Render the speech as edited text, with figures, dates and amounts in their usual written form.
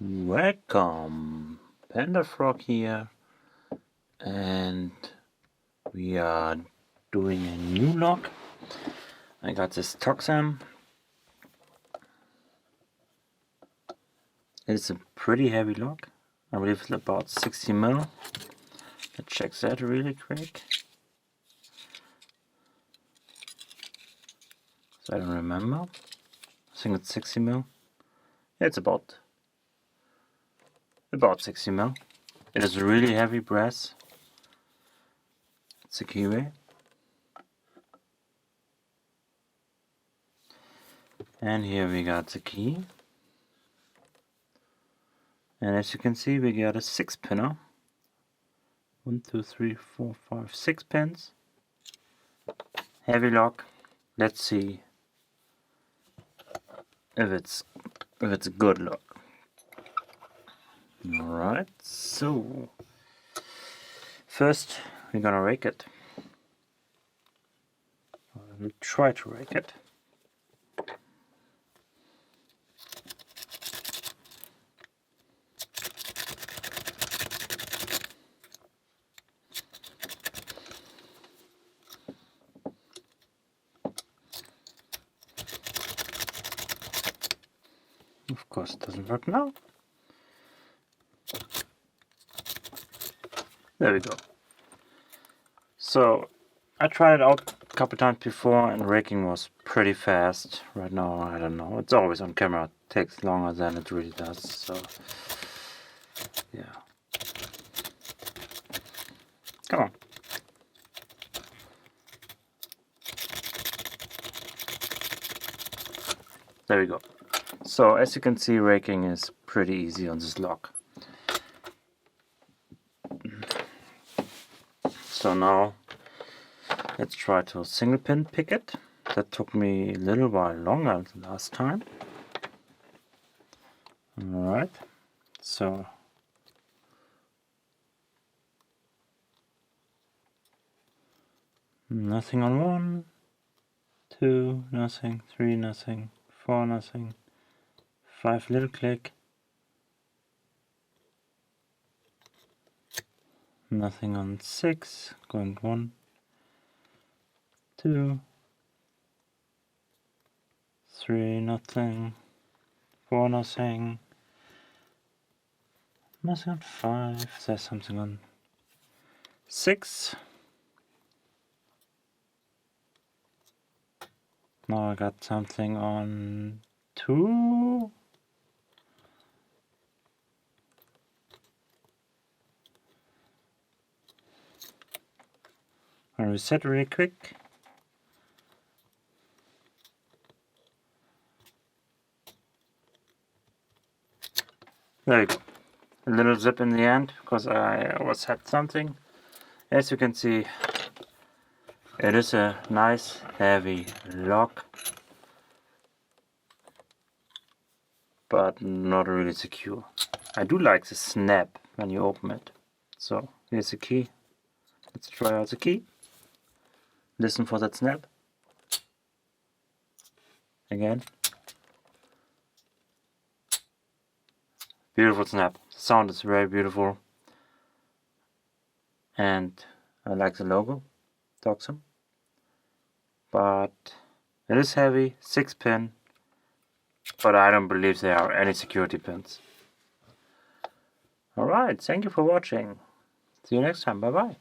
Welcome, Panda-Frog here, and we are doing a new lock. I got this Tooxem. It's a pretty heavy lock. I believe it's about 60 mil. Let's check that really quick. So I don't remember. I think it's 60 mil. Yeah, it's about 60 mil. It is really heavy brass. It's a keyway. And here we got the key. And as you can see, we got a 6-pinner. 1, 2, 3, 4, 5, 6 pins. Heavy lock. Let's see if it's a good lock. Alright, so first we're gonna rake it. We'll try to rake it. Of course, it doesn't work now. There we go. So I tried it out a couple times before and raking was pretty fast. Right now, I don't know. It's always on camera. It takes longer than it really does. So yeah. Come on. There we go. So as you can see, raking is pretty easy on this lock. So now let's try to single pin pick it. That took me a little while longer than last time. Alright, so nothing on 1, 2, nothing, 3, nothing, 4, nothing, 5, little click. Nothing on 6, going 1, 2, 3, nothing, 4, nothing, nothing on 5, there's something on 6. Now I got something on 2. I'll reset really quick. There you go. A little zip in the end because I always had something. As you can see, it is a nice heavy lock, but not really secure. I do like the snap when you open it. So here's the key. Let's try out the key. Listen for that snap. Again. Beautiful snap. The sound is very beautiful. And I like the logo, Tooxem. But it is heavy, 6-pin. But I don't believe there are any security pins. Alright, thank you for watching. See you next time. Bye bye.